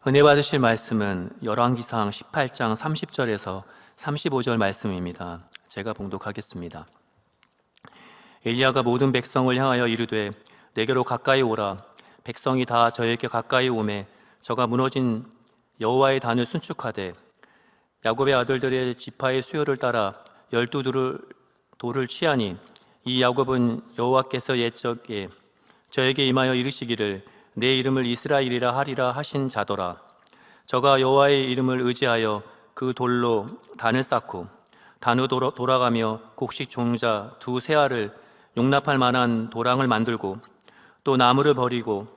은혜 받으실 말씀은 열왕기상 18장 30절에서 35절 말씀입니다. 제가 봉독하겠습니다. 엘리야가 모든 백성을 향하여 이르되 내게로 가까이 오라. 백성이 다 저에게 가까이 오매 저가 무너진 여호와의 단을 순축하되 야곱의 아들들의 지파의 수요를 따라 12돌을 취하니 이 야곱은 여호와께서 옛적에 저에게 임하여 이르시기를 내 이름을 이스라엘이라 하리라 하신 자더라. 저가 여호와의 이름을 의지하여 그 돌로 단을 쌓고 단으로 돌아가며 곡식 종자 두 세알을 용납할 만한 도랑을 만들고 또 나무를 버리고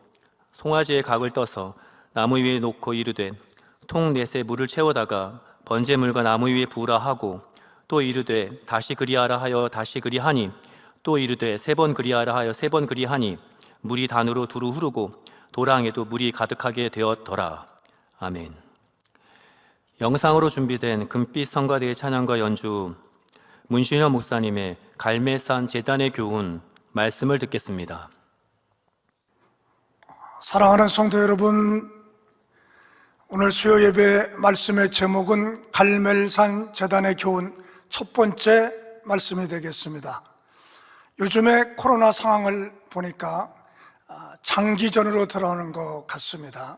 송아지의 각을 떠서 나무 위에 놓고 이르되 통 넷에 물을 채워다가 번제물과 나무 위에 부으라 하고 또 이르되 다시 그리하라 하여 다시 그리하니 또 이르되 세 번 그리하라 하여 세 번 그리하니 물이 단으로 두루 흐르고 도랑에도 물이 가득하게 되었더라. 아멘. 영상으로 준비된 금빛 성가대의 찬양과 연주, 문신현 목사님의 갈멜산 제단의 교훈 말씀을 듣겠습니다. 사랑하는 성도 여러분, 오늘 수요 예배 말씀의 제목은 갈멜산 제단의 교훈 첫 번째 말씀이 되겠습니다. 요즘에 코로나 상황을 보니까 장기전으로 들어오는 것 같습니다.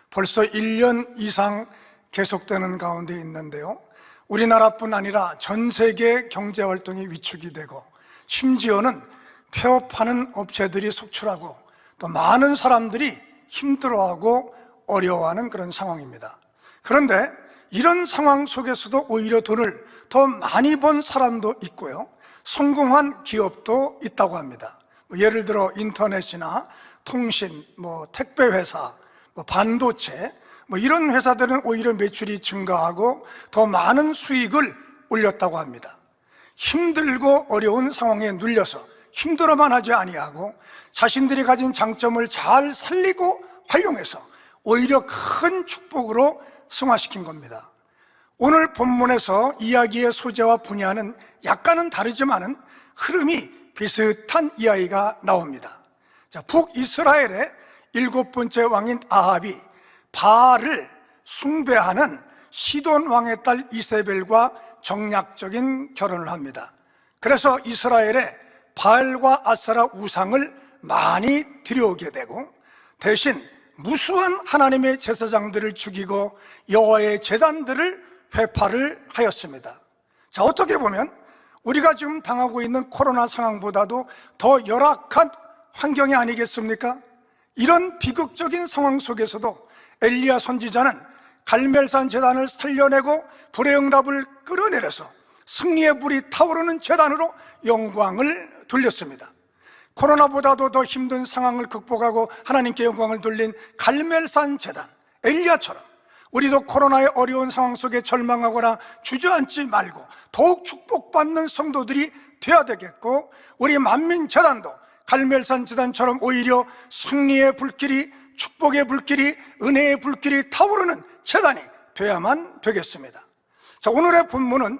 벌써 1년 이상 계속되는 가운데 있는데요, 우리나라뿐 아니라 전 세계 경제활동이 위축이 되고 심지어는 폐업하는 업체들이 속출하고 또 많은 사람들이 힘들어하고 어려워하는 그런 상황입니다. 그런데 이런 상황 속에서도 오히려 돈을 더 많이 번 사람도 있고요, 성공한 기업도 있다고 합니다. 예를 들어 인터넷이나 통신, 택배회사, 반도체, 이런 회사들은 오히려 매출이 증가하고 더 많은 수익을 올렸다고 합니다. 힘들고 어려운 상황에 눌려서 힘들어만 하지 아니하고 자신들이 가진 장점을 잘 살리고 활용해서 오히려 큰 축복으로 승화시킨 겁니다. 오늘 본문에서 이야기의 소재와 분야는 약간은 다르지만은 흐름이 비슷한 이야기가 나옵니다. 북이스라엘의 7번째 왕인 아합이 바알을 숭배하는 시돈 왕의 딸 이세벨과 정략적인 결혼을 합니다. 그래서 이스라엘에 바알과 아세라 우상을 많이 들여오게 되고 대신 무수한 하나님의 제사장들을 죽이고 여호와의 제단들을 회파를 하였습니다. 어떻게 보면 우리가 지금 당하고 있는 코로나 상황보다도 더 열악한 환경이 아니겠습니까? 이런 비극적인 상황 속에서도 엘리야 선지자는 갈멜산 제단을 살려내고 불의 응답을 끌어내려서 승리의 불이 타오르는 제단으로 영광을 돌렸습니다. 코로나보다도 더 힘든 상황을 극복하고 하나님께 영광을 돌린 갈멜산 제단, 엘리야처럼 우리도 코로나의 어려운 상황 속에 절망하거나 주저앉지 말고 더욱 축복받는 성도들이 되어야 되겠고, 우리 만민 제단도 갈멜산 제단처럼 오히려 승리의 불길이, 축복의 불길이, 은혜의 불길이 타오르는 제단이 되어야만 되겠습니다. 오늘의 본문은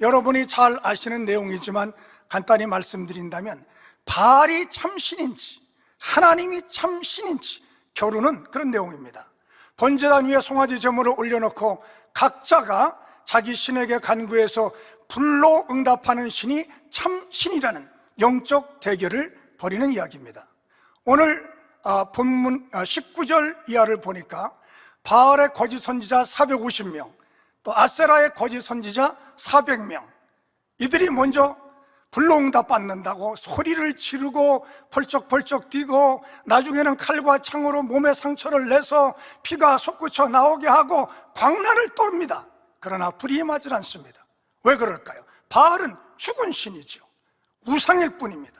여러분이 잘 아시는 내용이지만 간단히 말씀드린다면 바알이 참신인지 하나님이 참신인지 겨루는 그런 내용입니다. 번제단 위에 송아지 제물을 올려놓고 각자가 자기 신에게 간구해서 불로 응답하는 신이 참신이라는 영적 대결을 벌이는 이야기입니다. 오늘 본문 19절 이하를 보니까 바알의 거짓 선지자 450명, 또 아세라의 거짓 선지자 400명, 이들이 먼저 불로 응답 받는다고 소리를 지르고 펄쩍펄쩍 뛰고 나중에는 칼과 창으로 몸에 상처를 내서 피가 솟구쳐 나오게 하고 광란을 떱니다. 그러나 불이 임하지 않습니다. 왜 그럴까요? 바알은 죽은 신이죠. 우상일 뿐입니다.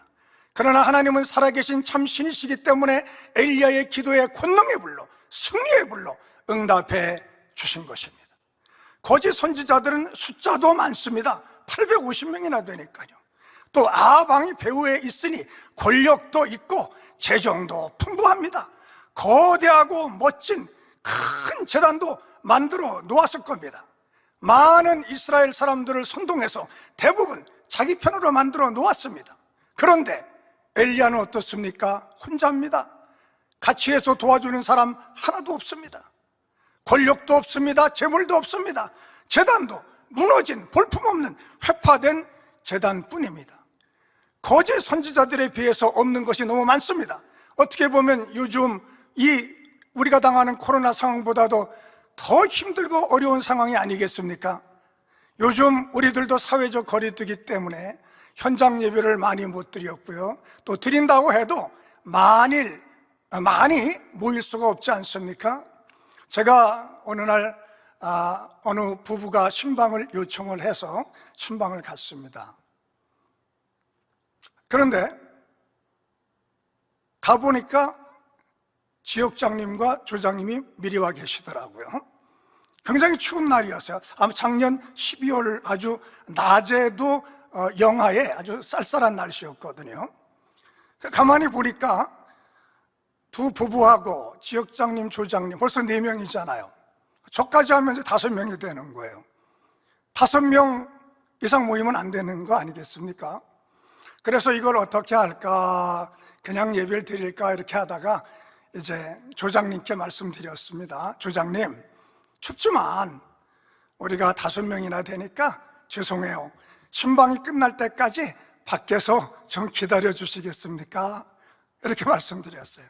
그러나 하나님은 살아계신 참신이시기 때문에 엘리야의 기도에 권능의 불로, 승리의 불로 응답해 주신 것입니다. 거짓 선지자들은 숫자도 많습니다. 850명이나 되니까요. 또 아합 왕이 배후에 있으니 권력도 있고 재정도 풍부합니다. 거대하고 멋진 큰 제단도 만들어 놓았을 겁니다. 많은 이스라엘 사람들을 선동해서 대부분 자기 편으로 만들어 놓았습니다. 그런데 엘리야는 어떻습니까? 혼자입니다. 같이 해서 도와주는 사람 하나도 없습니다. 권력도 없습니다. 재물도 없습니다. 재단도 무너진 볼품없는 회파된 재단뿐입니다. 거짓 선지자들에 비해서 없는 것이 너무 많습니다. 어떻게 보면 요즘 이 우리가 당하는 코로나 상황보다도 더 힘들고 어려운 상황이 아니겠습니까? 요즘 우리들도 사회적 거리두기 때문에 현장 예배를 많이 못 드렸고요. 또 드린다고 해도 많이 모일 수가 없지 않습니까? 제가 어느 날 어느 부부가 신방을 요청을 해서 신방을 갔습니다. 그런데 가보니까 지역장님과 조장님이 미리 와 계시더라고요. 굉장히 추운 날이었어요. 아마 작년 12월 아주 낮에도 영하에 아주 쌀쌀한 날씨였거든요. 가만히 보니까 두 부부하고 지역장님, 조장님 벌써 4명이잖아요. 저까지 하면 이제 5명이 되는 거예요. 5명 이상 모이면 안 되는 거 아니겠습니까? 그래서 이걸 어떻게 할까, 그냥 예배를 드릴까 이렇게 하다가 이제 조장님께 말씀드렸습니다. 조장님, 춥지만 우리가 5명이나 되니까 죄송해요. 신방이 끝날 때까지 밖에서 좀 기다려 주시겠습니까? 이렇게 말씀드렸어요.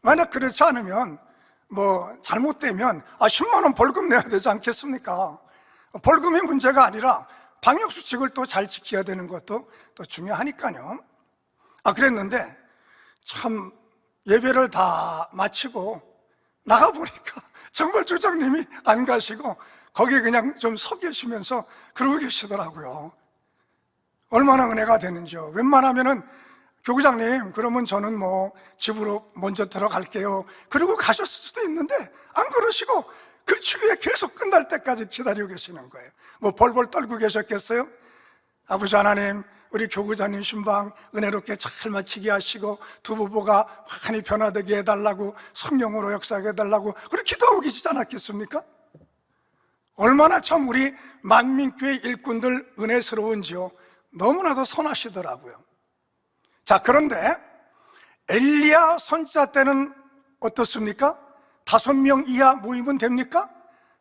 만약 그렇지 않으면 잘못되면 10만 원 벌금 내야 되지 않겠습니까? 벌금이 문제가 아니라 방역수칙을 또 잘 지켜야 되는 것도 또 중요하니까요. 그랬는데 참 예배를 다 마치고 나가보니까 정말 조장님이 안 가시고 거기 그냥 좀 서 계시면서 그러고 계시더라고요. 얼마나 은혜가 되는지요. 웬만하면은 교구장님, 그러면 저는 집으로 먼저 들어갈게요. 그리고 가셨을 수도 있는데 안 그러시고 그 주위에 계속 끝날 때까지 기다리고 계시는 거예요. 벌벌 떨고 계셨겠어요? 아버지 하나님, 우리 교구장님 신방 은혜롭게 잘 마치게 하시고 두 부부가 환히 변화되게 해달라고, 성령으로 역사하게 해달라고 그렇게 기도하고 계시지 않았겠습니까? 얼마나 참 우리 만민교회 일꾼들 은혜스러운지요. 너무나도 선하시더라고요. 자, 그런데 엘리야 선지자 때는 어떻습니까? 5명 이하 모이면 됩니까?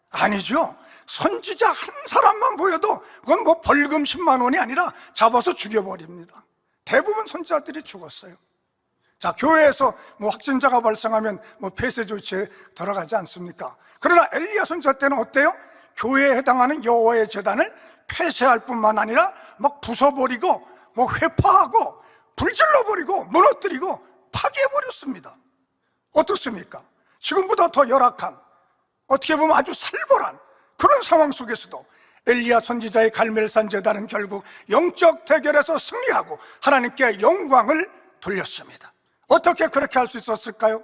아니죠. 선지자 한 사람만 보여도 그건 벌금 10만 원이 아니라 잡아서 죽여버립니다. 대부분 선지자들이 죽었어요. 자, 교회에서 확진자가 발생하면 폐쇄 조치에 들어가지 않습니까? 그러나 엘리야 선지자 때는 어때요? 교회에 해당하는 여호와의 제단을 폐쇄할 뿐만 아니라 부숴버리고 회파하고 불질러버리고 무너뜨리고 파괴해버렸습니다. 어떻습니까? 지금보다 더 열악한, 어떻게 보면 아주 살벌한 그런 상황 속에서도 엘리야 선지자의 갈멜산 제단은 결국 영적 대결에서 승리하고 하나님께 영광을 돌렸습니다. 어떻게 그렇게 할 수 있었을까요?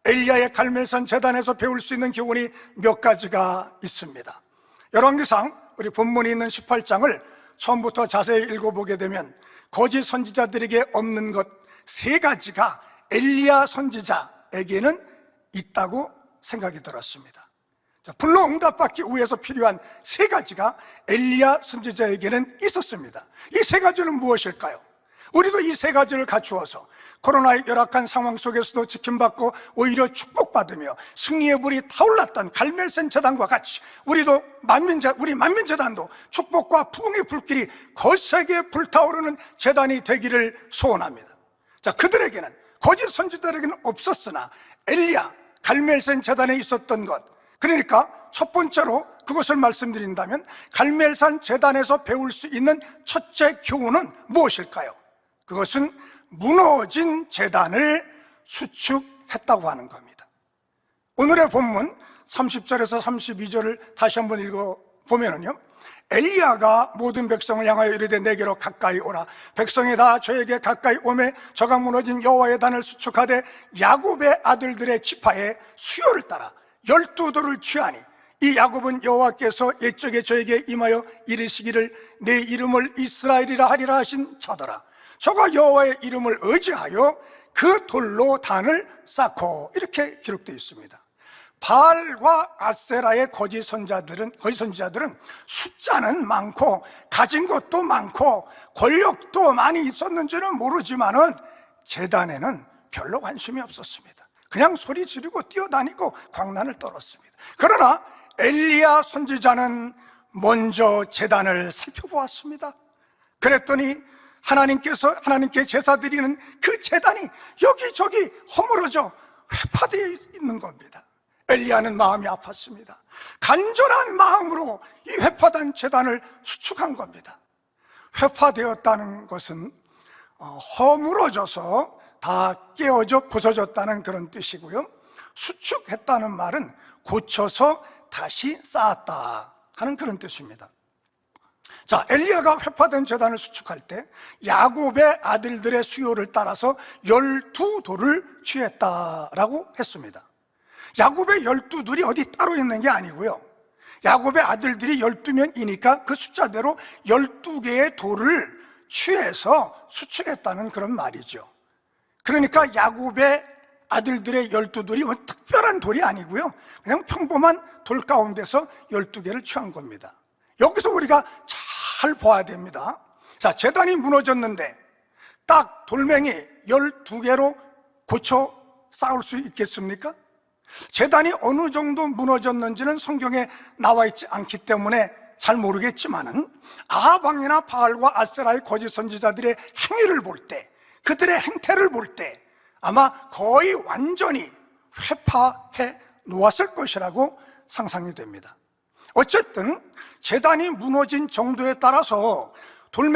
엘리야의 갈멜산 제단에서 배울 수 있는 교훈이 몇 가지가 있습니다. 열왕기상 우리 본문에 있는 18장을 처음부터 자세히 읽어보게 되면 거짓 선지자들에게 없는 것 3가지가 엘리야 선지자에게는 있다고 생각이 들었습니다. 자, 불러응답받기 위해서 필요한 3가지가 엘리야 선지자에게는 있었습니다. 이 3가지는 무엇일까요? 우리도 이 3가지를 갖추어서 코로나의 열악한 상황 속에서도 지킴받고 오히려 축복받으며 승리의 불이 타올랐던 갈멜산 제단과 같이 우리도 우리 만민제단도 축복과 부흥의 불길이 거세게 불타오르는 제단이 되기를 소원합니다. 자, 그들에게는 거짓 선지자들에게는 없었으나 엘리야 갈멜산 제단에 있었던 것, 그러니까 첫 번째로 그것을 말씀드린다면 갈멜산 제단에서 배울 수 있는 첫째 교훈은 무엇일까요? 그것은 무너진 제단을 수축했다고 하는 겁니다. 오늘의 본문 30절에서 32절을 다시 한번 읽어보면요, 엘리야가 모든 백성을 향하여 이르되 내게로 가까이 오라. 백성이 다 저에게 가까이 오매 저가 무너진 여호와의 단을 수축하되 야곱의 아들들의 지파의 수요를 따라 12돌을 취하니 이 야곱은 여호와께서 옛적에 저에게 임하여 이르시기를 내 이름을 이스라엘이라 하리라 하신 자더라. 저가 여호와의 이름을 의지하여 그 돌로 단을 쌓고, 이렇게 기록되어 있습니다. 바알과 아세라의 거짓 선지자들은 숫자는 많고 가진 것도 많고 권력도 많이 있었는지는 모르지만은 제단에는 별로 관심이 없었습니다. 그냥 소리 지르고 뛰어다니고 광란을 떨었습니다. 그러나 엘리야 선지자는 먼저 제단을 살펴보았습니다. 그랬더니 하나님께 제사 드리는 그 제단이 여기저기 허물어져 회파되어 있는 겁니다. 엘리야는 마음이 아팠습니다. 간절한 마음으로 이 회파된 제단을 수축한 겁니다. 회파되었다는 것은 허물어져서 다 깨어져 부서졌다는 그런 뜻이고요. 수축했다는 말은 고쳐서 다시 쌓았다 하는 그런 뜻입니다. 자, 엘리야가 회파된 제단을 수축할 때 야곱의 아들들의 수요를 따라서 12돌을 취했다라고 했습니다. 야곱의 12돌이 어디 따로 있는 게 아니고요, 야곱의 아들들이 12명이니까 그 숫자대로 12개의 돌을 취해서 수축했다는 그런 말이죠. 그러니까 야곱의 아들들의 12돌이 뭐 특별한 돌이 아니고요, 그냥 평범한 돌 가운데서 12개를 취한 겁니다. 여기서 우리가 잘 봐야 됩니다. 자, 제단이 무너졌는데 딱 돌멩이 12개로 고쳐 쌓을 수 있겠습니까? 제단이 어느 정도 무너졌는지는 성경에 나와 있지 않기 때문에 잘 모르겠지만은 아방이나 바알과 아세라의 거짓 선지자들의 행위를 볼 때, 그들의 행태를 볼 때 아마 거의 완전히 회파해 놓았을 것이라고 상상이 됩니다. 어쨌든 제단이 무너진 정도에 따라서 돌이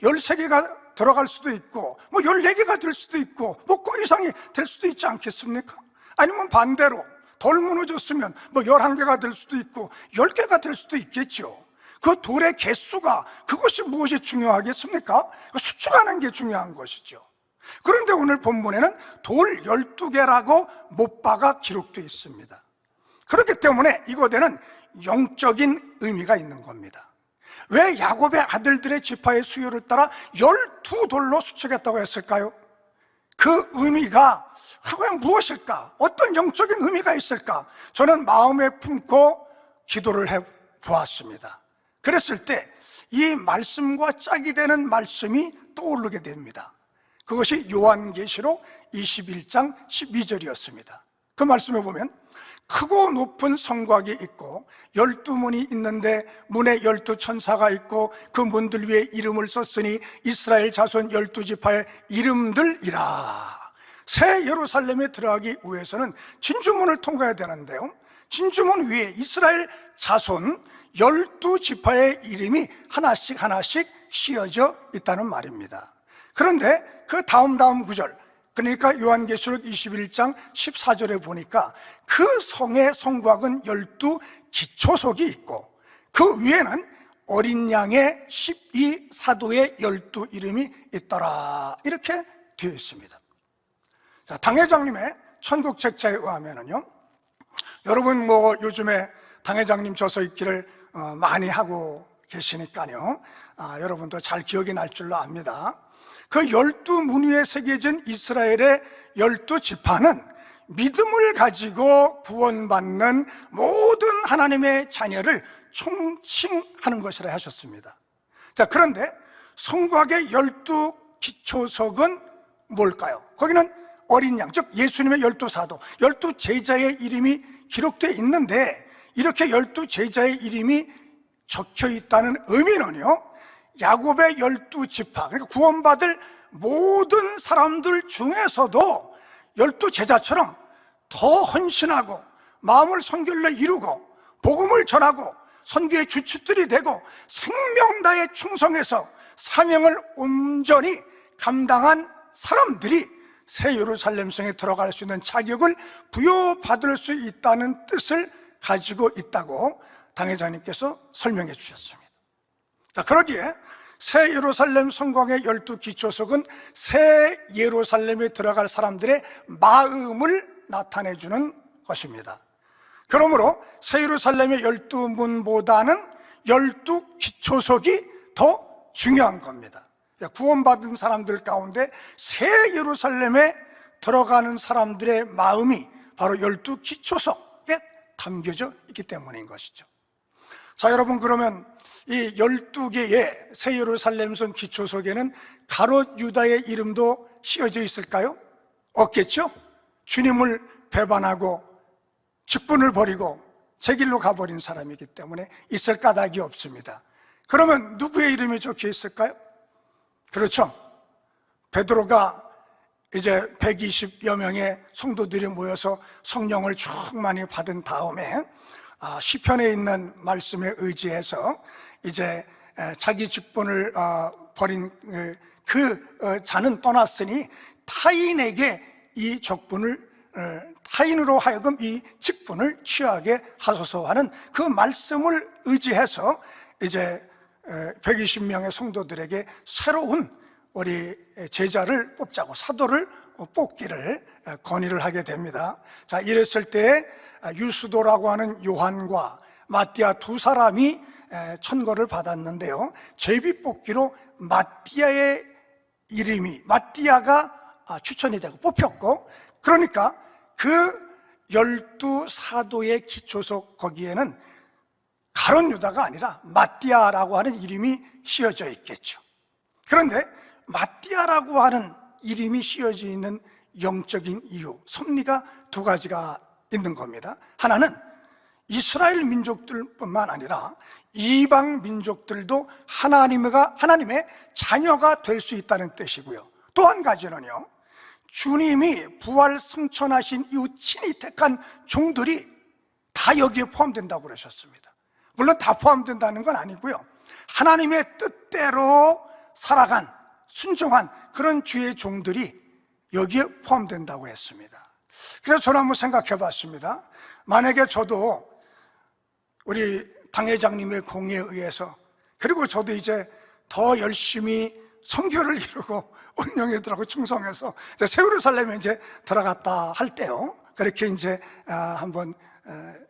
13개가 들어갈 수도 있고 뭐 14개가 될 수도 있고 뭐 그 이상이 될 수도 있지 않겠습니까? 아니면 반대로 돌 무너졌으면 뭐 11개가 될 수도 있고 10개가 될 수도 있겠죠. 그 돌의 개수가, 그것이 무엇이 중요하겠습니까? 수축하는 게 중요한 것이죠. 그런데 오늘 본문에는 돌 12개라고 못 박아 기록되어 있습니다. 그렇기 때문에 이곳에는 영적인 의미가 있는 겁니다. 왜 야곱의 아들들의 지파의 수요를 따라 12돌로 수축했다고 했을까요? 그 의미가 과연 무엇일까? 어떤 영적인 의미가 있을까? 저는 마음에 품고 기도를 해 보았습니다. 그랬을 때 이 말씀과 짝이 되는 말씀이 떠오르게 됩니다. 그것이 요한계시록 21장 12절이었습니다. 그 말씀에 보면 크고 높은 성곽이 있고 12문이 있는데 문에 12천사가 있고 그 문들 위에 이름을 썼으니 이스라엘 자손 12지파의 이름들이라. 새 예루살렘에 들어가기 위해서는 진주문을 통과해야 되는데요, 진주문 위에 이스라엘 자손 12지파의 이름이 하나씩 씌어져 있다는 말입니다. 그런데 그 다음 구절, 그러니까 요한계시록 21장 14절에 보니까 그 성의 성곽은 12기초석이 있고 그 위에는 어린 양의 12사도의 12이름이 있더라, 이렇게 되어 있습니다. 자, 당회장님의 천국책자에 의하면은요, 여러분 뭐 요즘에 당회장님 저서 읽기를 많이 하고 계시니까요, 여러분도 잘 기억이 날 줄로 압니다. 그 12문 위에 새겨진 이스라엘의 12지파는 믿음을 가지고 구원받는 모든 하나님의 자녀를 총칭하는 것이라 하셨습니다. 자, 그런데 성곽의 12기초석은 뭘까요? 거기는 어린 양, 즉 예수님의 12사도, 12제자의 이름이 기록되어 있는데, 이렇게 12제자의 이름이 적혀 있다는 의미는요, 야곱의 12지파, 그러니까 구원받을 모든 사람들 중에서도 12제자처럼 더 헌신하고 마음을 선결로 이루고 복음을 전하고 선교의 주축들이 되고 생명 다해 충성해서 사명을 온전히 감당한 사람들이 새 예루살렘 성에 들어갈 수 있는 자격을 부여받을 수 있다는 뜻을 가지고 있다고 당회장님께서 설명해 주셨습니다. 자, 그러기에 새 예루살렘 성곽의 12기초석은 새 예루살렘에 들어갈 사람들의 마음을 나타내 주는 것입니다. 그러므로 새 예루살렘의 12문보다는 12기초석이 더 중요한 겁니다. 구원받은 사람들 가운데 새 예루살렘에 들어가는 사람들의 마음이 바로 12기초석에 담겨져 있기 때문인 것이죠. 자, 여러분, 그러면 이 12개의 새 예루살렘성 기초석에는 가롯 유다의 이름도 씌어져 있을까요? 없겠죠? 주님을 배반하고 직분을 버리고 제 길로 가버린 사람이기 때문에 있을 까닭이 없습니다. 그러면 누구의 이름이 적혀 있을까요? 그렇죠. 베드로가 이제 120여 명의 성도들이 모여서 성령을 충만히 받은 다음에 시편에 있는 말씀에 의지해서 이제 자기 직분을 버린 그 자는 떠났으니 타인에게 이 적분을 타인으로 하여금 이 직분을 취하게 하소서 하는 그 말씀을 의지해서 이제 120명의 성도들에게 새로운 우리 제자를 뽑자고 사도를 뽑기를 건의를 하게 됩니다. 자, 이랬을 때 유수도라고 하는 요한과 마띠아 두 사람이 천거를 받았는데요, 제비 뽑기로 마띠아가 추천이 되고 뽑혔고, 그러니까 그 12사도의 기초석 거기에는 가룟 유다가 아니라 마띠아라고 하는 이름이 씌어져 있겠죠. 그런데 마띠아라고 하는 이름이 씌어져 있는 영적인 이유, 섭리가 두 가지가 있는 겁니다. 하나는 이스라엘 민족들뿐만 아니라 이방 민족들도 하나님의 자녀가 될 수 있다는 뜻이고요. 또 한 가지는요, 주님이 부활 승천하신 이후 친히 택한 종들이 다 여기에 포함된다고 그러셨습니다. 물론 다 포함된다는 건 아니고요, 하나님의 뜻대로 살아간 순종한 그런 주의 종들이 여기에 포함된다고 했습니다. 그래서 저는 한번 생각해 봤습니다. 만약에 저도 우리 당회장님의 공에 의해서, 그리고 저도 이제 더 열심히 선교를 이루고 운명에들하고 충성해서 세우르살렘에 이제 들어갔다 할 때요, 그렇게 이제 한번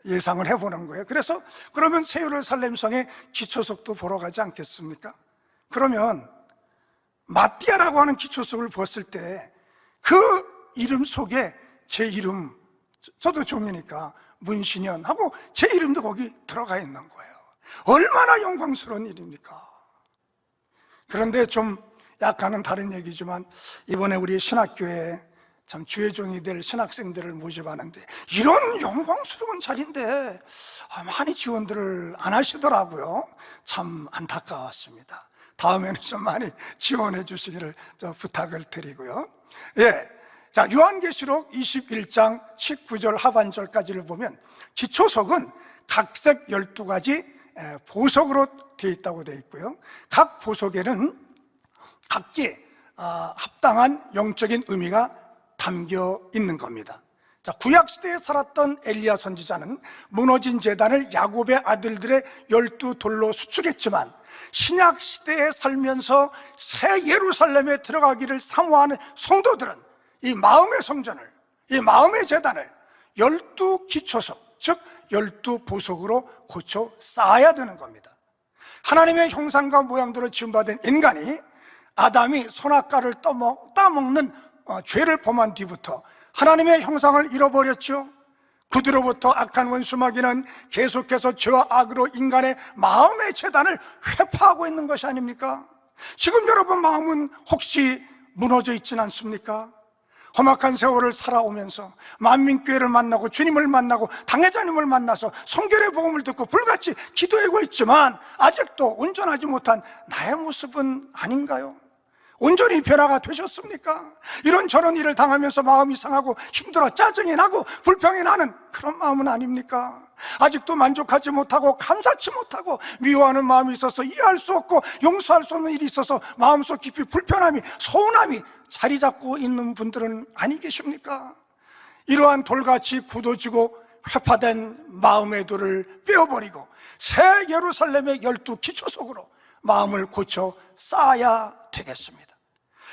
예상을 해보는 거예요. 그래서 그러면 세우르살렘 성의 기초석도 보러 가지 않겠습니까? 그러면 마띠아라고 하는 기초석을 보았을 때 그 이름 속에 제 이름, 저도 종이니까 문신현하고 제 이름도 거기 들어가 있는 거예요. 얼마나 영광스러운 일입니까? 그런데 좀 약간은 다른 얘기지만, 이번에 우리 신학교에 참 주의 종이 될 신학생들을 모집하는데 이런 영광스러운 자리인데 많이 지원들을 안 하시더라고요. 참 안타까웠습니다. 다음에는 좀 많이 지원해 주시기를 부탁을 드리고요. 예. 자, 요한계시록 21장 19절 하반절까지를 보면 기초석은 각색 12가지 보석으로 되어 있다고 되어 있고요, 각 보석에는 각기 합당한 영적인 의미가 담겨 있는 겁니다. 자, 구약시대에 살았던 엘리야 선지자는 무너진 제단을 야곱의 아들들의 12돌로 수축했지만, 신약시대에 살면서 새 예루살렘에 들어가기를 사모하는 성도들은 이 마음의 성전을, 이 마음의 제단을 12기초석, 즉 12보석으로 고쳐 쌓아야 되는 겁니다. 하나님의 형상과 모양대로 지음받은 인간이, 아담이 선악과를 따먹는 죄를 범한 뒤부터 하나님의 형상을 잃어버렸죠. 그 뒤로부터 악한 원수마귀는 계속해서 죄와 악으로 인간의 마음의 재단을 회파하고 있는 것이 아닙니까? 지금 여러분 마음은 혹시 무너져 있지는 않습니까? 험악한 세월을 살아오면서 만민교회를 만나고 주님을 만나고 당회자님을 만나서 성결의 복음을 듣고 불같이 기도하고 있지만 아직도 온전하지 못한 나의 모습은 아닌가요? 온전히 변화가 되셨습니까? 이런저런 일을 당하면서 마음이 상하고 힘들어 짜증이 나고 불평이 나는 그런 마음은 아닙니까? 아직도 만족하지 못하고 감사치 못하고 미워하는 마음이 있어서 이해할 수 없고 용서할 수 없는 일이 있어서 마음속 깊이 불편함이, 서운함이 자리 잡고 있는 분들은 아니 계십니까? 이러한 돌같이 굳어지고 회파된 마음의 돌을 빼어버리고 새 예루살렘의 12기초석으로 마음을 고쳐 쌓아야 되겠습니다.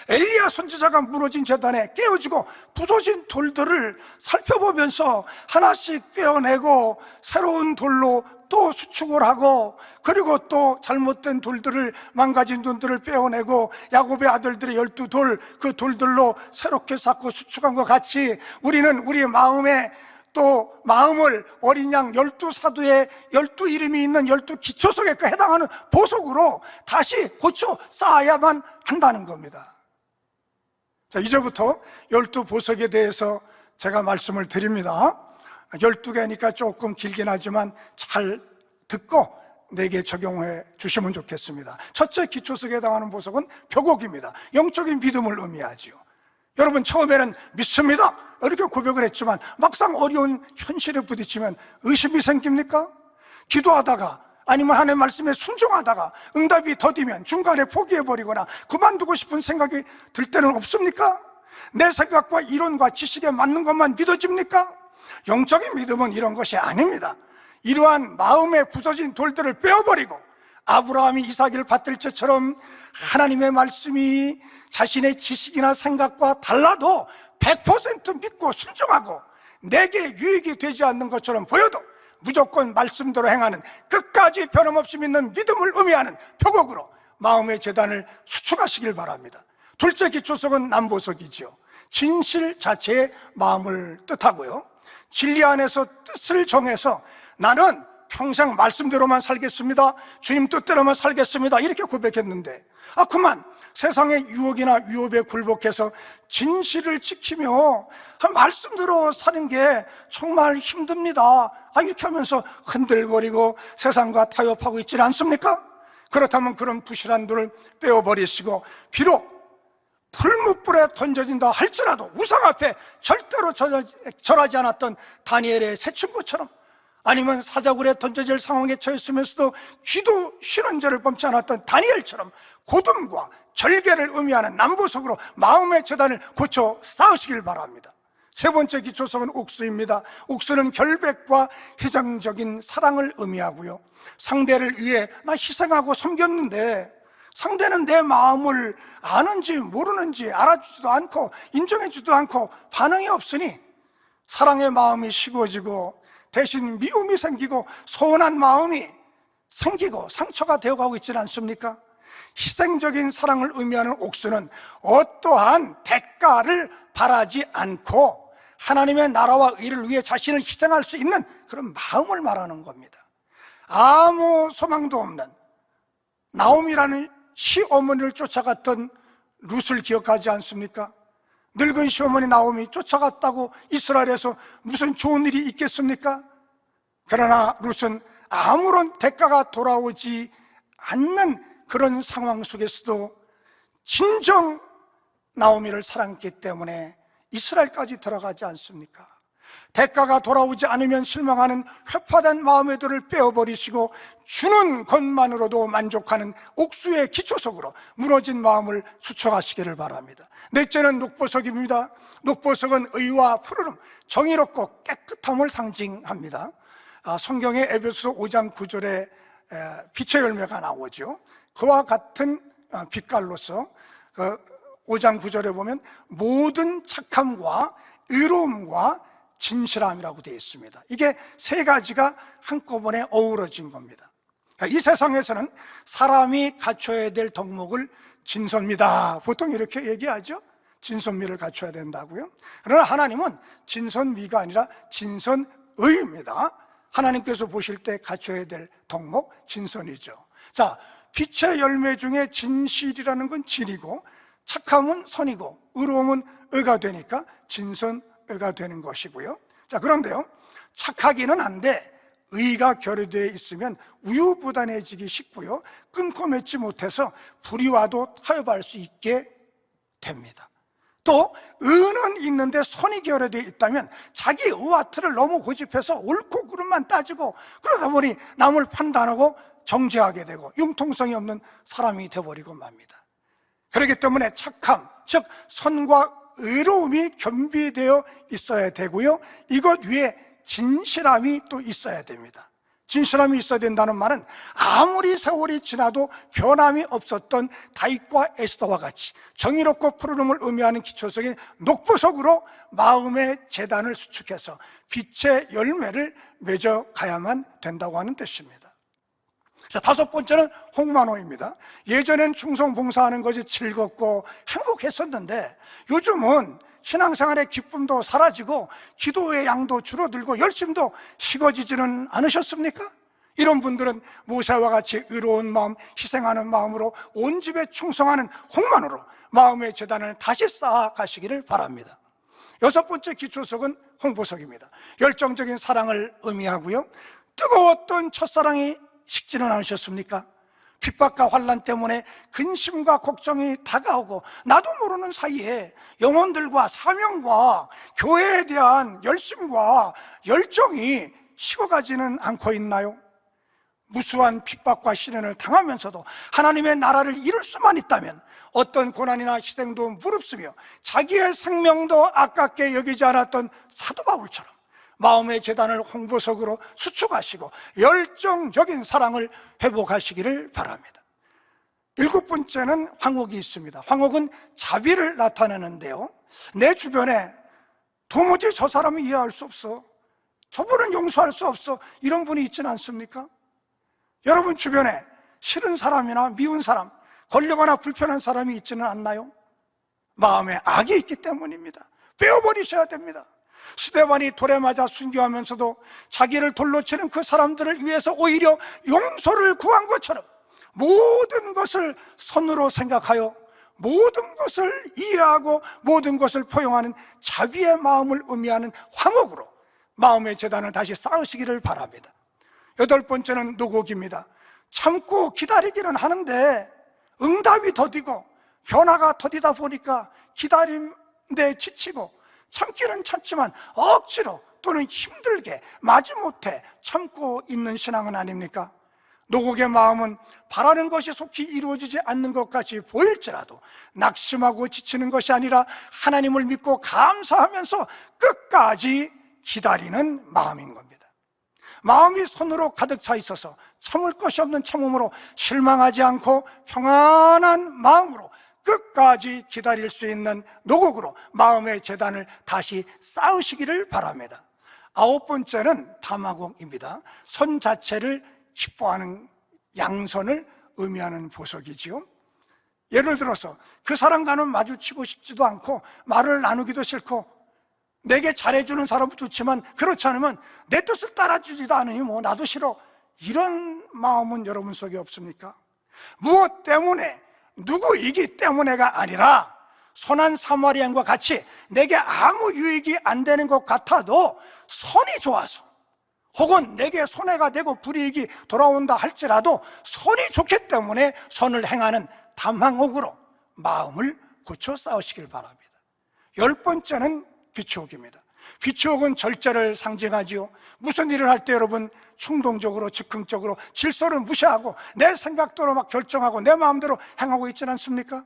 엘리야 선지자가 무너진 제단에 깨어지고 부서진 돌들을 살펴보면서 하나씩 빼어내고 새로운 돌로 또 수축을 하고, 그리고 또 잘못된 돌들을, 망가진 돌들을 빼어내고 야곱의 아들들의 12돌, 그 돌들로 새롭게 쌓고 수축한 것 같이 우리는 우리의 마음에 또 마음을 어린 양 12사도의 12이름이 있는 12기초석에 해당하는 보석으로 다시 고쳐 쌓아야만 한다는 겁니다. 자, 이제부터 12보석에 대해서 제가 말씀을 드립니다. 12개니까 조금 길긴 하지만 잘 듣고 내게 적용해 주시면 좋겠습니다. 첫째, 기초석에 해당하는 보석은 표곡입니다. 영적인 믿음을 의미하지요. 여러분, 처음에는 믿습니다 이렇게 고백을 했지만 막상 어려운 현실에 부딪히면 의심이 생깁니까? 기도하다가 아니면 하나님의 말씀에 순종하다가 응답이 더디면 중간에 포기해버리거나 그만두고 싶은 생각이 들 때는 없습니까? 내 생각과 이론과 지식에 맞는 것만 믿어집니까? 영적인 믿음은 이런 것이 아닙니다. 이러한 마음에 부서진 돌들을 빼어버리고 아브라함이 이삭을 받들 때처럼 하나님의 말씀이 자신의 지식이나 생각과 달라도 100% 믿고 순종하고 내게 유익이 되지 않는 것처럼 보여도 무조건 말씀대로 행하는, 끝까지 변함없이 믿는 믿음을 의미하는 표곡으로 마음의 재단을 수축하시길 바랍니다. 둘째 기초석은 남보석이지요. 진실 자체의 마음을 뜻하고요, 진리 안에서 뜻을 정해서 나는 평생 말씀대로만 살겠습니다, 주님 뜻대로만 살겠습니다 이렇게 고백했는데, 그만 세상의 유혹이나 위협에 굴복해서 진실을 지키며 말씀대로 사는 게 정말 힘듭니다 이렇게 하면서 흔들거리고 세상과 타협하고 있지는 않습니까? 그렇다면 그런 부실한 돌을 빼어버리시고, 비록 풀무불에 던져진다 할지라도 우상 앞에 절대로 절하지 않았던 다니엘의 세 친구처럼, 아니면 사자굴에 던져질 상황에 처했으면서도 기도 신원제를 범치 않았던 다니엘처럼 곧음과 절개를 의미하는 남보석으로 마음의 재단을 고쳐 쌓으시길 바랍니다. 세 번째 기초석은 옥수입니다. 옥수는 결백과 희생적인 사랑을 의미하고요, 상대를 위해 나 희생하고 섬겼는데 상대는 내 마음을 아는지 모르는지 알아주지도 않고 인정해주지도 않고 반응이 없으니 사랑의 마음이 식어지고 대신 미움이 생기고 서운한 마음이 생기고 상처가 되어가고 있지는 않습니까? 희생적인 사랑을 의미하는 옥수는 어떠한 대가를 바라지 않고 하나님의 나라와 의를 위해 자신을 희생할 수 있는 그런 마음을 말하는 겁니다. 아무 소망도 없는 나옴이라는 시어머니를 쫓아갔던 룻을 기억하지 않습니까? 늙은 시어머니 나옴이 쫓아갔다고 이스라엘에서 무슨 좋은 일이 있겠습니까? 그러나 룻은 아무런 대가가 돌아오지 않는 그런 상황 속에서도 진정 나오미를 사랑했기 때문에 이스라엘까지 들어가지 않습니까? 대가가 돌아오지 않으면 실망하는 회파된 마음의 돌을 빼어버리시고 주는 것만으로도 만족하는 옥수의 기초석으로 무너진 마음을 수축하시기를 바랍니다. 넷째는 녹보석입니다. 녹보석은 의와 푸르름, 정의롭고 깨끗함을 상징합니다. 성경의 에베소서 5장 9절에 빛의 열매가 나오죠. 그와 같은 빛깔로서 5장 9절에 보면 모든 착함과 의로움과 진실함이라고 되어 있습니다. 이게 세 가지가 한꺼번에 어우러진 겁니다. 이 세상에서는 사람이 갖춰야 될 덕목을 진선미다, 보통 이렇게 얘기하죠. 진선미를 갖춰야 된다고요. 그러나 하나님은 진선미가 아니라 진선의입니다. 하나님께서 보실 때 갖춰야 될 덕목 진선이죠. 자, 빛의 열매 중에 진실이라는 건 진이고 착함은 선이고 의로움은 의가 되니까 진선의가 되는 것이고요. 자, 그런데요, 착하기는 한데 의가 결여되어 있으면 우유부단해지기 쉽고요, 끊고 맺지 못해서 불의와도 타협할 수 있게 됩니다. 또 의는 있는데 선이 결여되어 있다면 자기 의와 틀을 너무 고집해서 옳고 그름만 따지고 그러다 보니 남을 판단하고 정죄하게 되고 융통성이 없는 사람이 되어버리고 맙니다. 그렇기 때문에 착함, 즉 선과 의로움이 겸비되어 있어야 되고요, 이것 위에 진실함이 또 있어야 됩니다. 진실함이 있어야 된다는 말은 아무리 세월이 지나도 변함이 없었던 다윗과 에스더와 같이 정의롭고 푸르름을 의미하는 기초석인 녹보석으로 마음의 재단을 수축해서 빛의 열매를 맺어가야만 된다고 하는 뜻입니다. 자, 다섯 번째는 홍만호입니다. 예전엔 충성 봉사하는 것이 즐겁고 행복했었는데 요즘은 신앙생활의 기쁨도 사라지고 기도의 양도 줄어들고 열심도 식어지지는 않으셨습니까? 이런 분들은 모세와 같이 의로운 마음, 희생하는 마음으로 온 집에 충성하는 홍만호로 마음의 재단을 다시 쌓아 가시기를 바랍니다. 여섯 번째 기초석은 홍보석입니다. 열정적인 사랑을 의미하고요. 뜨거웠던 첫사랑이 식지는 않으셨습니까? 핍박과 환난 때문에 근심과 걱정이 다가오고 나도 모르는 사이에 영혼들과 사명과 교회에 대한 열심과 열정이 식어가지는 않고 있나요? 무수한 핍박과 시련을 당하면서도 하나님의 나라를 이룰 수만 있다면 어떤 고난이나 희생도 무릅쓰며 자기의 생명도 아깝게 여기지 않았던 사도 바울처럼 마음의 재단을 홍보석으로 수축하시고 열정적인 사랑을 회복하시기를 바랍니다. 일곱 번째는 화목이 있습니다. 화목은 자비를 나타내는데요, 내 주변에 도무지 저 사람을 이해할 수 없어, 저분은 용서할 수 없어, 이런 분이 있지는 않습니까? 여러분 주변에 싫은 사람이나 미운 사람, 걸리거나 불편한 사람이 있지는 않나요? 마음에 악이 있기 때문입니다. 빼어버리셔야 됩니다. 스데반이 돌에 맞아 순교하면서도 자기를 돌로 치는 그 사람들을 위해서 오히려 용서를 구한 것처럼 모든 것을 선으로 생각하여 모든 것을 이해하고 모든 것을 포용하는 자비의 마음을 의미하는 화목으로 마음의 재단을 다시 쌓으시기를 바랍니다. 여덟 번째는 노곡입니다. 참고 기다리기는 하는데 응답이 더디고 변화가 더디다 보니까 기다림에 지치고 참기는 참지만 억지로 또는 힘들게 마지못해 참고 있는 신앙은 아닙니까? 노곡의 마음은 바라는 것이 속히 이루어지지 않는 것 같이 보일지라도 낙심하고 지치는 것이 아니라 하나님을 믿고 감사하면서 끝까지 기다리는 마음인 겁니다. 마음이 손으로 가득 차 있어서 참을 것이 없는 참음으로 실망하지 않고 평안한 마음으로 끝까지 기다릴 수 있는 노곡으로 마음의 재단을 다시 쌓으시기를 바랍니다. 아홉 번째는 담화곡입니다. 선 자체를 기뻐하는 양선을 의미하는 보석이지요. 예를 들어서 그 사람과는 마주치고 싶지도 않고 말을 나누기도 싫고 내게 잘해주는 사람은 좋지만 그렇지 않으면 내 뜻을 따라주지도 않으니 뭐 나도 싫어, 이런 마음은 여러분 속에 없습니까? 무엇 때문에, 누구이기 때문에가 아니라 선한 사마리안과 같이 내게 아무 유익이 안 되는 것 같아도 선이 좋아서, 혹은 내게 손해가 되고 불이익이 돌아온다 할지라도 선이 좋기 때문에 선을 행하는 담항옥으로 마음을 고쳐 싸우시길 바랍니다. 열 번째는 비추옥입니다. 비추옥은 절제를 상징하지요. 무슨 일을 할 때 여러분 충동적으로 즉흥적으로 질서를 무시하고 내 생각대로 막 결정하고 내 마음대로 행하고 있지는 않습니까?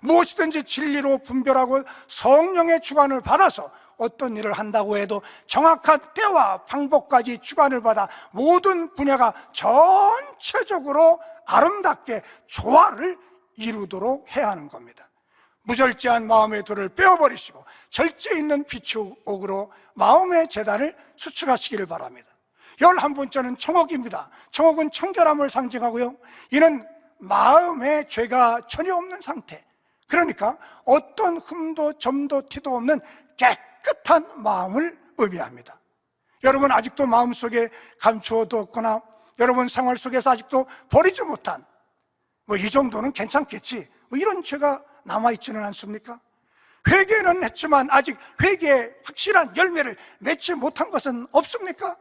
무엇이든지 진리로 분별하고 성령의 주관을 받아서 어떤 일을 한다고 해도 정확한 때와 방법까지 주관을 받아 모든 분야가 전체적으로 아름답게 조화를 이루도록 해야 하는 겁니다. 무절제한 마음의 돌을 빼어버리시고 절제 있는 비추옥으로 마음의 재단을 수축하시기를 바랍니다. 11번째는 청옥입니다. 청옥은 청결함을 상징하고요, 이는 마음에 죄가 전혀 없는 상태, 그러니까 어떤 흠도 점도 티도 없는 깨끗한 마음을 의미합니다. 여러분 아직도 마음속에 감추어두었거나 여러분 생활 속에서 아직도 버리지 못한 뭐 이 정도는 괜찮겠지, 뭐 이런 죄가 남아있지는 않습니까? 회개는 했지만 아직 회개의 확실한 열매를 맺지 못한 것은 없습니까?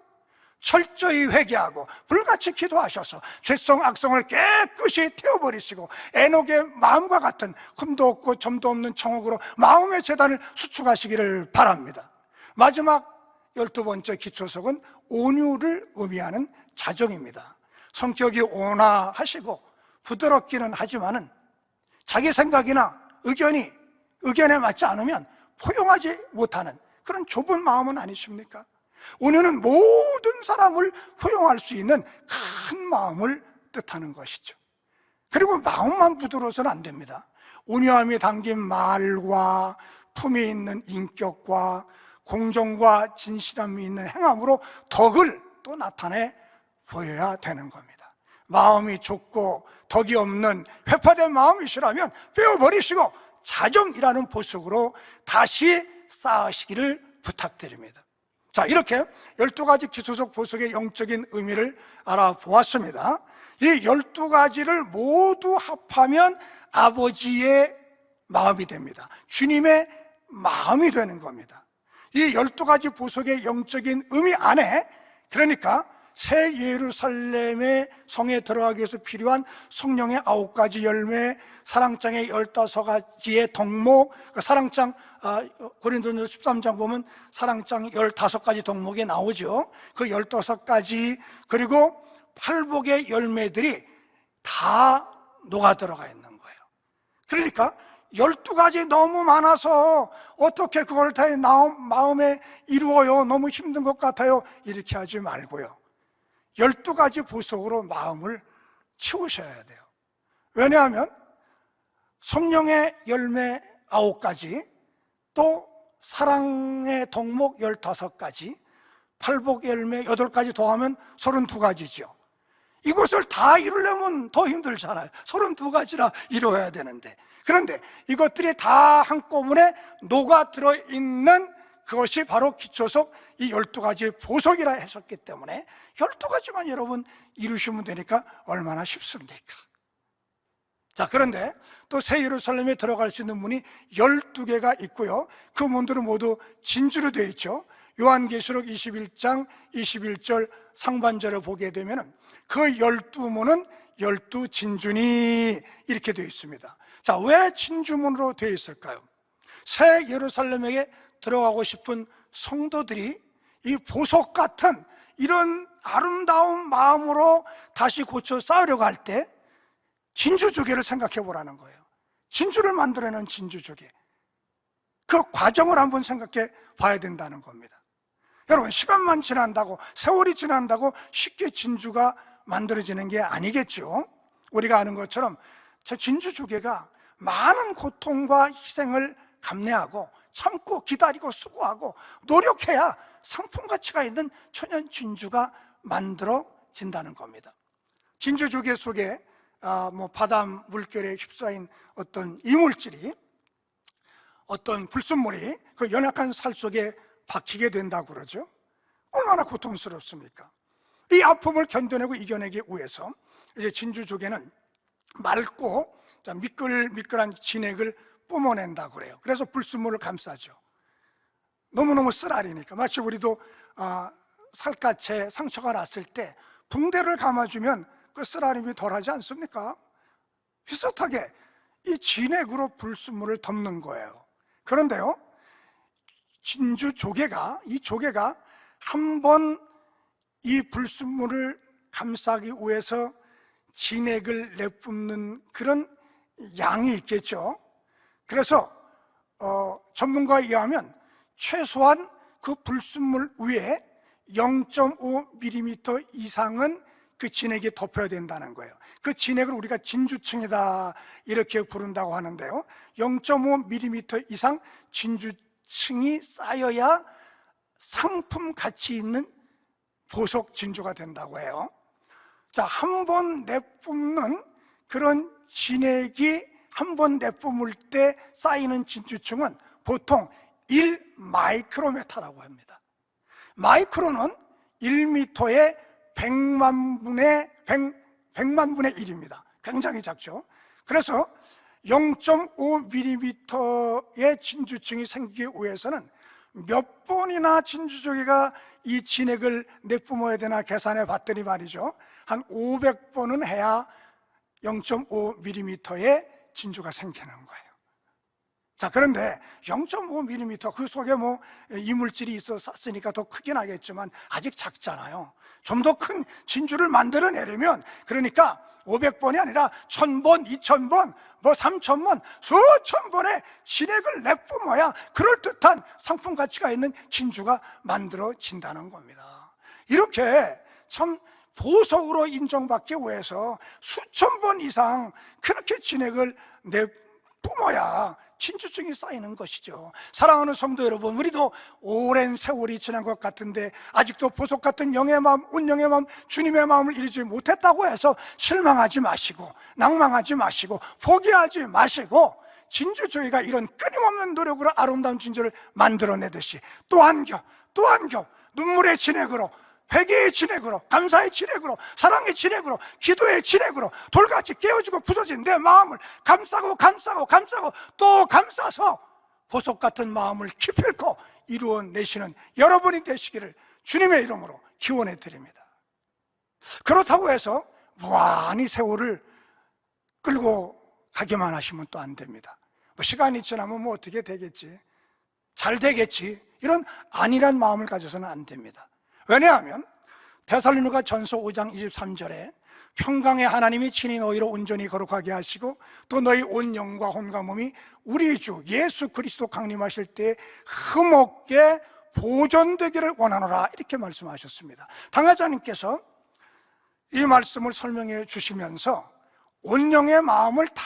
철저히 회개하고 불같이 기도하셔서 죄성 악성을 깨끗이 태워버리시고 에녹의 마음과 같은 흠도 없고 점도 없는 청옥으로 마음의 재단을 수축하시기를 바랍니다. 마지막 12번째 기초석은 온유를 의미하는 자정입니다. 성격이 온화하시고 부드럽기는 하지만은 자기 생각이나 의견에 맞지 않으면 포용하지 못하는 그런 좁은 마음은 아니십니까? 온유는 모든 사람을 포용할 수 있는 큰 마음을 뜻하는 것이죠. 그리고 마음만 부드러워서는 안 됩니다. 온유함이 담긴 말과 품이 있는 인격과 공정과 진실함이 있는 행함으로 덕을 또 나타내 보여야 되는 겁니다. 마음이 좁고 덕이 없는 회파된 마음이시라면 빼어버리시고 자정이라는 보석으로 다시 쌓으시기를 부탁드립니다. 자, 이렇게 12가지 기초석 보석의 영적인 의미를 알아보았습니다. 이 12가지를 모두 합하면 아버지의 마음이 됩니다. 주님의 마음이 되는 겁니다. 이 12가지 보석의 영적인 의미 안에, 그러니까 새 예루살렘의 성에 들어가기 위해서 필요한 성령의 9가지 열매, 사랑장의 15가지의 덕목, 그 사랑장, 고린도전서 13장 보면 사랑장 15가지 덕목이 나오죠. 그 15가지, 그리고 팔복의 열매들이 다 녹아 들어가 있는 거예요. 그러니까 12가지 너무 많아서 어떻게 그걸 다 마음에 이루어요? 너무 힘든 것 같아요. 이렇게 하지 말고요, 12가지 보석으로 마음을 채우셔야 돼요. 왜냐하면 성령의 열매 9가지, 또 사랑의 덕목 15가지, 팔복 열매 8가지 더하면 32가지죠. 이것을 다 이루려면 더 힘들잖아요. 32가지나 이루어야 되는데, 그런데 이것들이 다 한꺼번에 녹아 들어있는 그것이 바로 기초석 이 12가지 보석이라 하셨기 때문에 12가지만 여러분 이루시면 되니까 얼마나 쉽습니까? 자, 그런데 또 새 예루살렘에 들어갈 수 있는 문이 12개가 있고요, 그 문들은 모두 진주로 되어 있죠. 요한계시록 21장 21절 상반절을 보게 되면 그 12문은 12진주니 이렇게 되어 있습니다. 자, 왜 진주문으로 되어 있을까요? 새 예루살렘에 들어가고 싶은 성도들이 이 보석 같은 이런 아름다운 마음으로 다시 고쳐 쌓으려고 할 때 진주조개를 생각해 보라는 거예요. 진주를 만들어내는 진주조개, 그 과정을 한번 생각해 봐야 된다는 겁니다. 여러분, 시간만 지난다고, 세월이 지난다고 쉽게 진주가 만들어지는 게 아니겠죠. 우리가 아는 것처럼 저 진주조개가 많은 고통과 희생을 감내하고 참고 기다리고 수고하고 노력해야 상품 가치가 있는 천연 진주가 만들어진다는 겁니다. 진주조개 속에 바다 물결에 휩싸인 어떤 이물질이, 어떤 불순물이 그 연약한 살 속에 박히게 된다고 그러죠. 얼마나 고통스럽습니까? 이 아픔을 견뎌내고 이겨내기 위해서 이제 진주조개는 맑고 미끌미끌한 진액을 뿜어낸다고 그래요. 그래서 불순물을 감싸죠. 너무너무 쓰라리니까. 마치 우리도 살갗에 상처가 났을 때 붕대를 감아주면 그 쓰라림이 덜하지 않습니까? 비슷하게 이 진액으로 불순물을 덮는 거예요. 그런데요, 진주조개가, 이 조개가 한 번 이 불순물을 감싸기 위해서 진액을 내뿜는 그런 양이 있겠죠. 그래서 전문가에 의하면 최소한 그 불순물 위에 0.5mm 이상은 그 진액이 덮여야 된다는 거예요. 그 진액을 우리가 진주층이다 이렇게 부른다고 하는데요, 0.5mm 이상 진주층이 쌓여야 상품 가치 있는 보석 진주가 된다고 해요. 자, 한 번 내뿜는 그런 진액이 한 번 내뿜을 때 쌓이는 진주층은 보통 1마이크로메타라고 합니다. 마이크로는 1m의 100만 분의 1입니다. 굉장히 작죠. 그래서 0.5mm의 진주층이 생기기 위해서는 몇 번이나 진주조개가 이 진액을 내뿜어야 되나 계산해 봤더니 말이죠, 한 500번은 해야 0.5mm의 진주가 생기는 거예요. 자, 그런데 0.5mm, 그 속에 이물질이 있어 쌌으니까 더 크긴 하겠지만 아직 작잖아요. 좀 더 큰 진주를 만들어내려면, 그러니까 500번이 아니라 1000번, 2000번, 3000번, 수천 번의 진액을 내뿜어야 그럴듯한 상품 가치가 있는 진주가 만들어진다는 겁니다. 이렇게 참 보석으로 인정받기 위해서 수천 번 이상 그렇게 진액을 내뿜어야 진주층이 쌓이는 것이죠. 사랑하는 성도 여러분, 우리도 오랜 세월이 지난 것 같은데 아직도 보석 같은 영의 마음, 운영의 마음, 주님의 마음을 이루지 못했다고 해서 실망하지 마시고 낭망하지 마시고 포기하지 마시고, 진주조개가 이런 끊임없는 노력으로 아름다운 진주를 만들어내듯이 또 한 겹, 또 한 겹 눈물의 진액으로, 회개의 진액으로, 감사의 진액으로, 사랑의 진액으로, 기도의 진액으로 돌같이 깨어지고 부서진 내 마음을 감싸고 감싸고 감싸고 또 감싸서 보석 같은 마음을 기필코 이루어내시는 여러분이 되시기를 주님의 이름으로 기원해 드립니다. 그렇다고 해서 무한히 세월을 끌고 가기만 하시면 또 안 됩니다. 시간이 지나면 어떻게 되겠지, 잘 되겠지, 이런 안일한 마음을 가져서는 안 됩니다. 왜냐하면 데살로니가 전서 5장 23절에 평강의 하나님이 친히 너희를 온전히 거룩하게 하시고 또 너희 온 영과 혼과 몸이 우리 주 예수 그리스도 강림하실 때 흠없게 보존되기를 원하노라, 이렇게 말씀하셨습니다. 당회장님께서 이 말씀을 설명해 주시면서 온 영의 마음을 다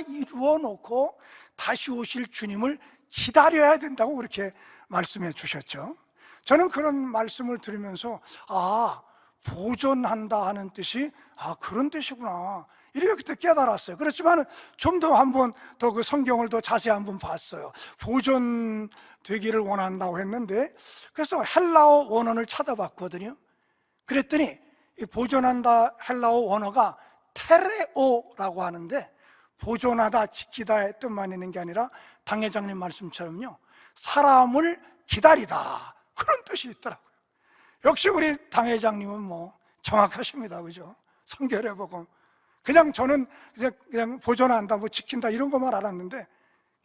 이루어 놓고 다시 오실 주님을 기다려야 된다고 그렇게 말씀해 주셨죠. 저는 그런 말씀을 들으면서 보존한다 하는 뜻이 그런 뜻이구나, 이렇게 그때 깨달았어요. 그렇지만 좀 더 한번 더 그 성경을 더 자세히 한번 봤어요. 보존되기를 원한다고 했는데, 그래서 헬라어 원어를 찾아봤거든요. 그랬더니 이 보존한다 헬라어 원어가 테레오라고 하는데, 보존하다, 지키다의 뜻만 있는 게 아니라 당 회장님 말씀처럼요, 사람을 기다리다, 그런 뜻이 있더라고요. 역시 우리 당 회장님은 정확하십니다. 그죠? 성결해보고. 그냥 저는 그냥 보존한다, 지킨다, 이런 것만 알았는데,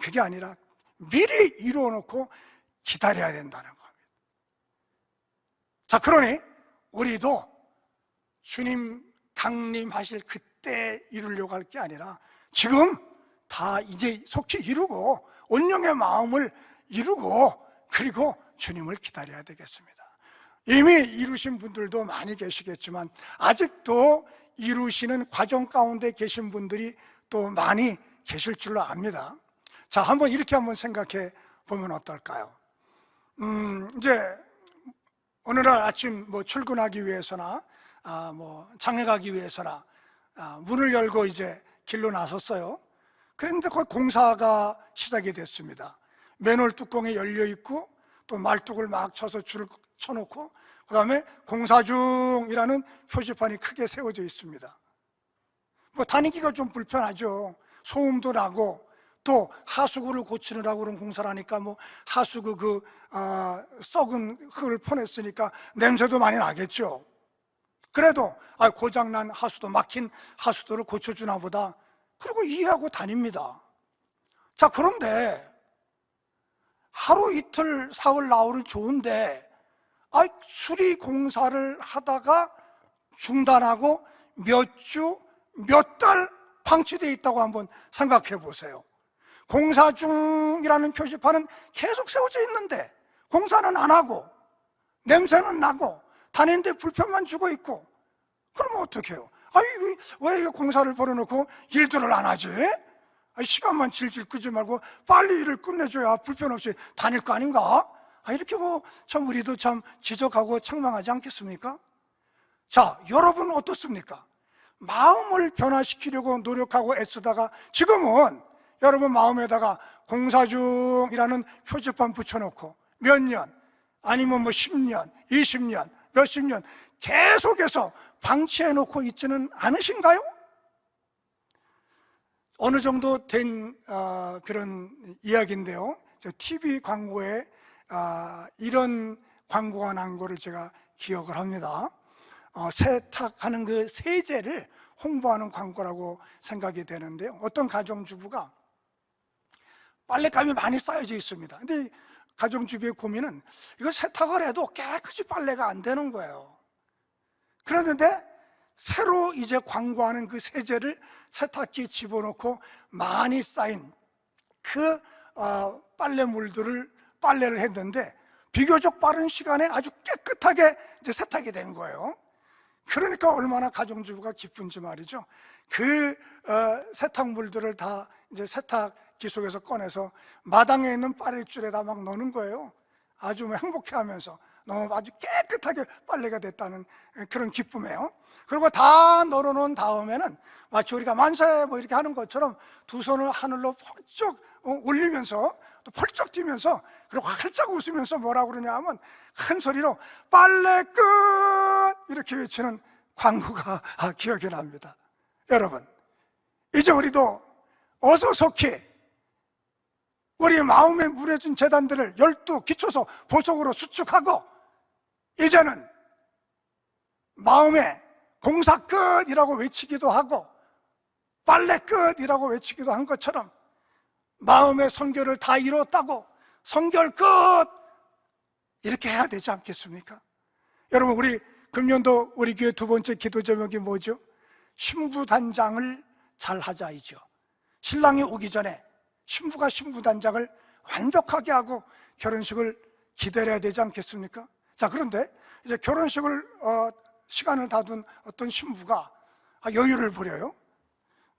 그게 아니라 미리 이루어놓고 기다려야 된다는 겁니다. 자, 그러니 우리도 주님 강림하실 그때 이루려고 할 게 아니라 지금 다 이제 속히 이루고 온영의 마음을 이루고, 그리고 주님을 기다려야 되겠습니다. 이미 이루신 분들도 많이 계시겠지만 아직도 이루시는 과정 가운데 계신 분들이 또 많이 계실 줄로 압니다. 자, 한번 이렇게 한번 생각해 보면 어떨까요? 이제 오늘날 아침 출근하기 위해서나 장에 가기 위해서나 문을 열고 이제 길로 나섰어요. 그런데 거기 공사가 시작이 됐습니다. 맨홀 뚜껑이 열려 있고 또 말뚝을 막 쳐서 줄을 쳐놓고, 그 다음에 공사 중이라는 표지판이 크게 세워져 있습니다. 다니기가 좀 불편하죠. 소음도 나고, 또 하수구를 고치느라고 그런 공사를 하니까 하수구 썩은 흙을 퍼냈으니까 냄새도 많이 나겠죠. 그래도 고장난 하수도, 막힌 하수도를 고쳐주나 보다, 그리고 이해하고 다닙니다. 자, 그런데 하루 이틀 사흘 나흘은 좋은데 수리 공사를 하다가 중단하고 몇 주, 몇 달 방치되어 있다고 한번 생각해 보세요. 공사 중이라는 표지판은 계속 세워져 있는데 공사는 안 하고 냄새는 나고 다니는데 불편만 주고 있고, 그러면 어떻게 해요? 왜 공사를 벌여놓고 일들을 안 하지? 시간만 질질 끄지 말고 빨리 일을 끝내줘야 불편 없이 다닐 거 아닌가? 이렇게 참 우리도 참 지적하고 책망하지 않겠습니까? 자, 여러분 어떻습니까? 마음을 변화시키려고 노력하고 애쓰다가 지금은 여러분 마음에다가 공사 중이라는 표지판 붙여놓고 몇 년, 아니면 10년, 20년, 몇십 년 계속해서 방치해놓고 있지는 않으신가요? 어느 정도 된 그런 이야기인데요, 저 TV 광고에 이런 광고가 난 거를 제가 기억을 합니다. 세탁하는 그 세제를 홍보하는 광고라고 생각이 되는데요, 어떤 가정주부가 빨랫감이 많이 쌓여져 있습니다. 근데 가정주부의 고민은 이거 세탁을 해도 깨끗이 빨래가 안 되는 거예요. 그런데 새로 이제 광고하는 그 세제를 세탁기에 집어넣고 많이 쌓인 그 빨래물들을 빨래를 했는데 비교적 빠른 시간에 아주 깨끗하게 이제 세탁이 된 거예요. 그러니까 얼마나 가정주부가 기쁜지 말이죠. 그 세탁물들을 다 이제 세탁기 속에서 꺼내서 마당에 있는 빨랫줄에다 막 넣는 거예요. 아주 행복해하면서 너무 아주 깨끗하게 빨래가 됐다는 그런 기쁨이에요. 그리고 다 널어놓은 다음에는 마치 우리가 만세 이렇게 하는 것처럼 두 손을 하늘로 펄쩍 올리면서 또 펄쩍 뛰면서, 그리고 활짝 웃으면서 뭐라고 그러냐 하면 큰 소리로 빨래 끝 이렇게 외치는 광고가 기억이 납니다. 여러분, 이제 우리도 어서 속히 우리 마음에 무뎌진 재단들을 12 기초소 보석으로 수축하고 이제는 마음에 공사 끝이라고 외치기도 하고 빨래 끝이라고 외치기도 한 것처럼 마음의 선결을 다 이뤘다고 선결 끝 이렇게 해야 되지 않겠습니까? 여러분, 우리 금년도 우리 교회 두 번째 기도 제목이 뭐죠? 신부단장을 잘 하자이죠. 신랑이 오기 전에 신부가 신부단장을 완벽하게 하고 결혼식을 기다려야 되지 않겠습니까? 자, 그런데 이제 결혼식을 시간을 다 둔 어떤 신부가 여유를 부려요.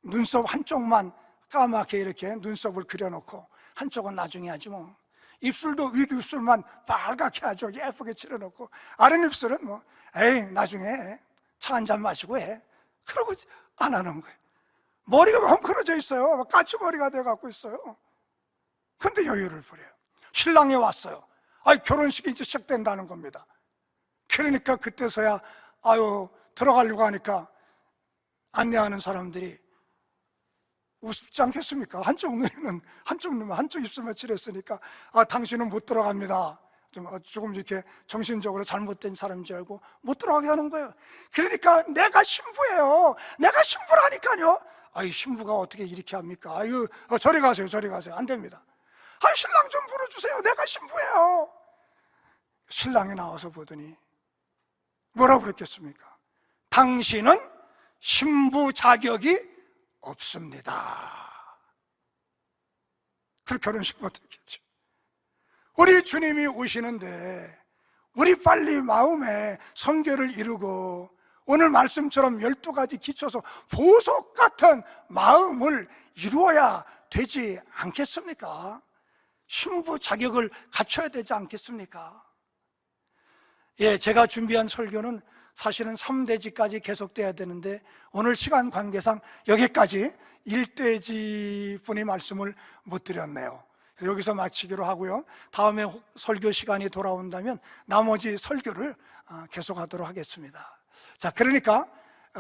눈썹 한쪽만 까맣게 이렇게 눈썹을 그려놓고 한쪽은 나중에 하지 뭐. 입술도 윗입술만 빨갛게 아주 예쁘게 칠해놓고 아랫입술은 뭐 에이 나중에 차 한잔 마시고 해. 그러고 안 하는 거예요. 머리가 헝클어져 있어요. 까치머리가 돼갖고 있어요. 근데 여유를 부려요. 신랑이 왔어요. 결혼식이 이제 시작된다는 겁니다. 그러니까 그때서야 들어가려고 하니까 안내하는 사람들이 우습지 않겠습니까? 한쪽 눈은 한쪽 입술만 칠했으니까 당신은 못 들어갑니다. 조금 이렇게 정신적으로 잘못된 사람인 줄 알고 못 들어가게 하는 거예요. 그러니까 내가 신부예요. 내가 신부라니까요. 신부가 어떻게 이렇게 합니까? 저리 가세요. 안 됩니다. 신랑 좀 불러주세요. 내가 신부예요. 신랑이 나와서 보더니 뭐라고 그랬겠습니까? 당신은 신부 자격이 없습니다. 그렇게 결혼식 못했겠죠. 우리 주님이 오시는데 우리 빨리 마음에 선결을 이루고 오늘 말씀처럼 12가지 기초소 보석 같은 마음을 이루어야 되지 않겠습니까? 신부 자격을 갖춰야 되지 않겠습니까? 제가 준비한 설교는 사실은 3대지까지 계속돼야 되는데 오늘 시간 관계상 여기까지 1대지 분의 말씀을 못 드렸네요. 여기서 마치기로 하고요. 다음에 설교 시간이 돌아온다면 나머지 설교를 계속하도록 하겠습니다. 자, 그러니까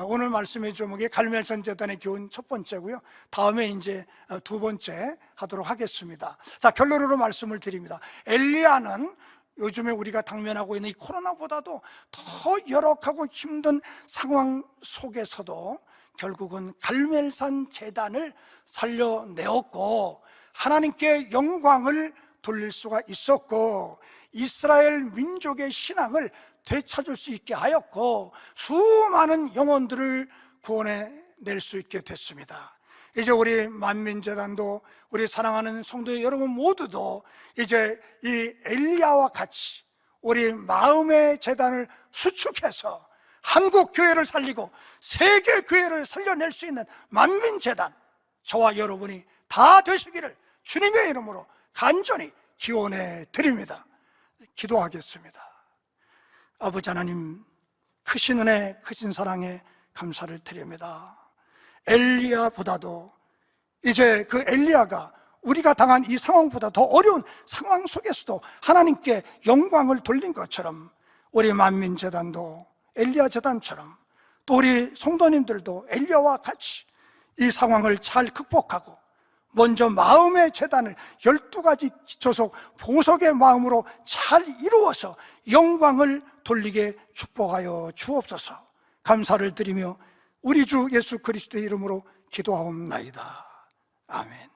오늘 말씀의 제목이 갈멜산 제단의 교훈 첫 번째고요. 다음에 이제 두 번째 하도록 하겠습니다. 자, 결론으로 말씀을 드립니다. 엘리야는 요즘에 우리가 당면하고 있는 이 코로나보다도 더 열악하고 힘든 상황 속에서도 결국은 갈멜산 제단을 살려내었고 하나님께 영광을 돌릴 수가 있었고 이스라엘 민족의 신앙을 되찾을 수 있게 하였고 수많은 영혼들을 구원해낼 수 있게 됐습니다. 이제 우리 만민재단도 우리 사랑하는 성도 여러분 모두도 이제 이 엘리야와 같이 우리 마음의 재단을 수축해서 한국 교회를 살리고 세계 교회를 살려낼 수 있는 만민재단 저와 여러분이 다 되시기를 주님의 이름으로 간절히 기원해 드립니다. 기도하겠습니다. 아버지 하나님, 크신 은혜, 크신 사랑에 감사를 드립니다. 엘리야보다도 이제 그 엘리야가 우리가 당한 이 상황보다 더 어려운 상황 속에서도 하나님께 영광을 돌린 것처럼 우리 만민재단도 엘리야 재단처럼 또 우리 성도님들도 엘리야와 같이 이 상황을 잘 극복하고 먼저 마음의 재단을 12가지 기초속 보석의 마음으로 잘 이루어서 영광을 돌리게 축복하여 주옵소서. 감사를 드리며 우리 주 예수 그리스도의 이름으로 기도하옵나이다. 아멘.